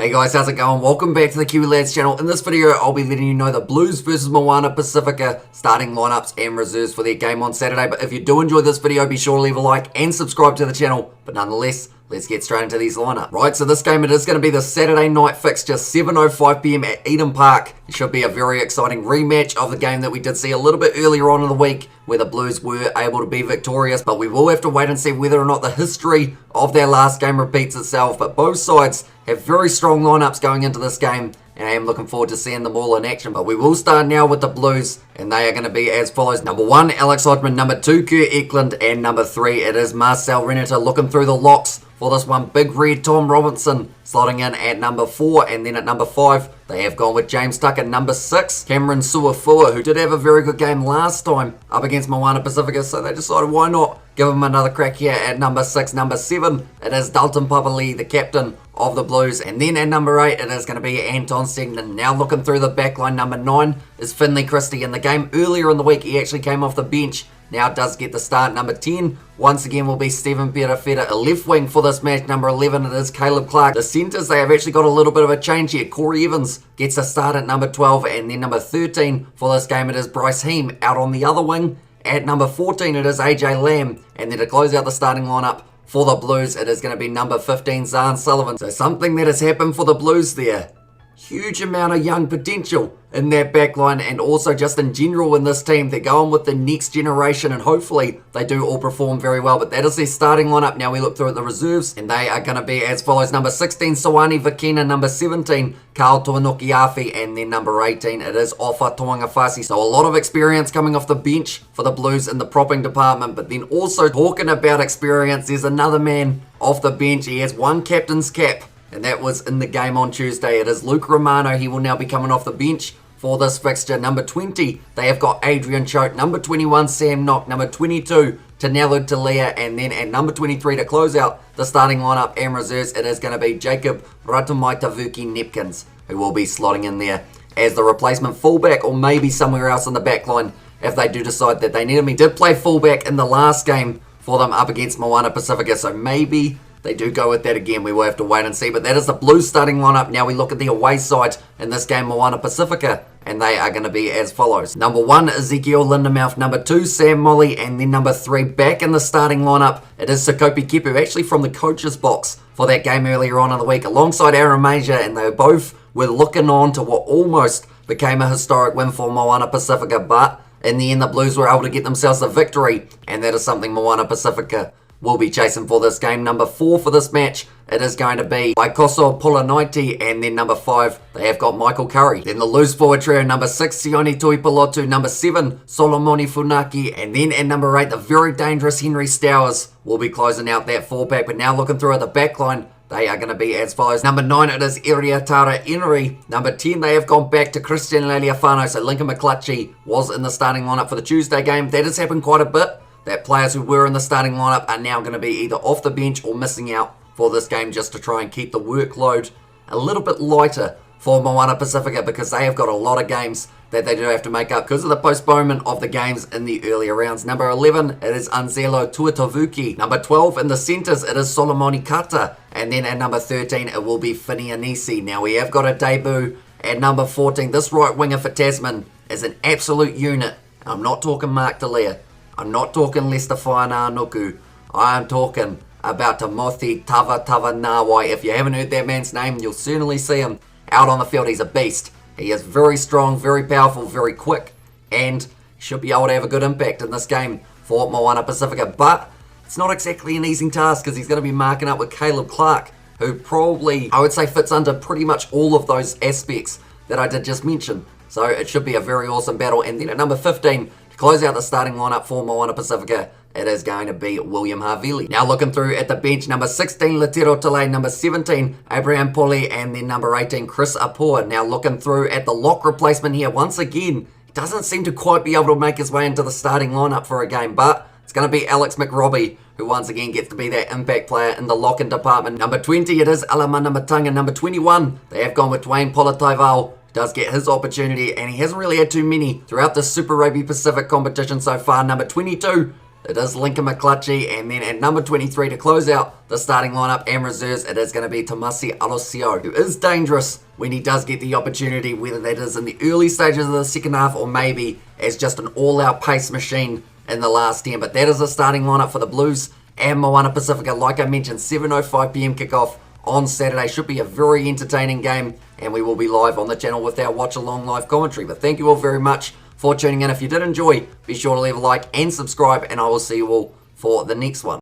Hey guys, how's it going? Welcome back to the Kiwi Lads channel. In this video, I'll be letting you know the Blues versus Moana Pasifika starting lineups and reserves for their game on Saturday. But if you do enjoy this video, be sure to leave a like and subscribe to the channel. But nonetheless, let's get straight into these lineups. Right, so this game, it is going to be the Saturday night fixture, 7:05 PM at Eden Park. It should be a very exciting rematch of the game that we did see a little bit earlier on in the week, where the Blues were able to be victorious. But we will have to wait and see whether or not the history of their last game repeats itself. But both sides have very strong lineups going into this game, and I am looking forward to seeing them all in action. But we will start now with the Blues, and they are going to be as follows. Number 1, Alex Hodgman. Number 2, Kurt Eklund. And number 3, it is Marcel Renata. Looking through the locks for this one, Big Red Tom Robinson slotting in at number 4, and then at number 5, they have gone with James Tucker. Number 6, Cameron Suafua, who did have a very good game last time up against Moana Pasifika, so they decided why not give him another crack here at number 6. Number 7, it is Dalton Papali, the captain of the Blues, and then at number 8, it is going to be Anton Stengton. Now looking through the back line, number 9 is Finley Christie. In the game earlier in the week, he actually came off the bench. Now does get the start. Number 10, once again, will be Stephen Perafeta. A left wing for this match. Number 11, it is Caleb Clark. The centres, they have actually got a little bit of a change here. Corey Evans gets a start at number 12. And then number 13 for this game, it is Bryce Heem out on the other wing. At number 14, it is AJ Lamb. And then to close out the starting lineup for the Blues, it is going to be number 15, Zahn Sullivan. So something that has happened for the Blues there. Huge amount of young potential in that backline, and also just in general in this team. They're going with the next generation, and hopefully they do all perform very well. But that is their starting lineup. Now we look through at the reserves, and they are going to be as follows. Number 16, Sawani Vakina. Number 17, Carl Tuanukiafi. And then number 18, it is Ofa Tuangafasi. So a lot of experience coming off the bench for the Blues in the propping department. But then also talking about experience, there's another man off the bench. He has one captain's cap, and that was in the game on Tuesday. It is Luke Romano. He will now be coming off the bench for this fixture. Number 20, they have got Adrian Choate. Number 21, Sam Knock. Number 22, Tanelu Talia. And then at number 23, to close out the starting lineup and reserves, it is going to be Jacob Ratumaitavuki Nepkins, who will be slotting in there as the replacement fullback, or maybe somewhere else in the back line if they do decide that they need him. He did play fullback in the last game for them up against Moana Pasifika, so maybe they do go with that again. We will have to wait and see. But that is the Blues starting lineup. Now we look at the away side in this game, Moana Pasifika, and they are going to be as follows. Number 1, Ezekiel Lindenmouth. Number 2, Sam Molly. And then number 3, back in the starting lineup, it is Sekope Kepu, actually from the coach's box for that game earlier on in the week, alongside Aaron Major, and they both were looking on to what almost became a historic win for Moana Pasifika. But in the end, the Blues were able to get themselves a victory, and that is something Moana Pasifika will be chasing for this game. Number 4 for this match, it is going to be Waikoso Polanaiti, and then number 5, they have got Michael Curry. Then the loose forward trio, number 6, Sione Tuipulotu, number 7, Solomoni Funaki, and then at number 8, the very dangerous Henry Stowers will be closing out that 4-pack. But now looking through at the back line, they are going to be as follows. Number 9, it is Iriatara Emery. Number 10, they have gone back to Christian Laliafano. So Lincoln McClutchy was in the starting lineup for the Tuesday game. That has happened quite a bit, that players who were in the starting lineup are now going to be either off the bench or missing out for this game, just to try and keep the workload a little bit lighter for Moana Pasifika, because they have got a lot of games that they do have to make up because of the postponement of the games in the earlier rounds. Number 11, it is Anzelo Tuatavuki. Number 12, in the centres, it is Solomoni Kata. And then at number 13, it will be Fini Anisi. Now we have got a debut at number 14. This right winger for Tasman is an absolute unit. I'm not talking Mark Delia. I'm not talking Lester Whainaunuku. I am talking about Timothy Tavatanawai. If you haven't heard that man's name, you'll certainly see him out on the field. He's a beast. He is very strong, very powerful, very quick, and should be able to have a good impact in this game for Moana Pasifika. But it's not exactly an easy task, because he's going to be marking up with Caleb Clark, who probably, I would say, fits under pretty much all of those aspects that I did just mention. So it should be a very awesome battle. And then at number 15, close out the starting lineup for Moana Pasifika, it is going to be William Havili. Now looking through at the bench, number 16, Latero Tale, number 17, Abraham Poli, and then number 18, Chris Apua. Now looking through at the lock replacement here, once again, he doesn't seem to quite be able to make his way into the starting lineup for a game, but it's going to be Alex McRobbie, who once again gets to be that impact player in the lock-in department. Number 20, it is Alamana Matanga. Number 21, they have gone with Dwayne Polataivao. Does get his opportunity, and he hasn't really had too many throughout the Super Rugby Pacific competition so far. Number 22, it is Lincoln McClutchy, and then at number 23 to close out the starting lineup and reserves, it is going to be Tomasi Alosio, who is dangerous when he does get the opportunity, whether that is in the early stages of the second half or maybe as just an all-out pace machine in the last 10. But that is the starting lineup for the Blues and Moana Pasifika. Like I mentioned, 7:05 p.m. kickoff on Saturday. Should be a very entertaining game, and we will be live on the channel with our watch-along live commentary. But thank you all very much for tuning in. If you did enjoy, be sure to leave a like and subscribe, and I will see you all for the next one.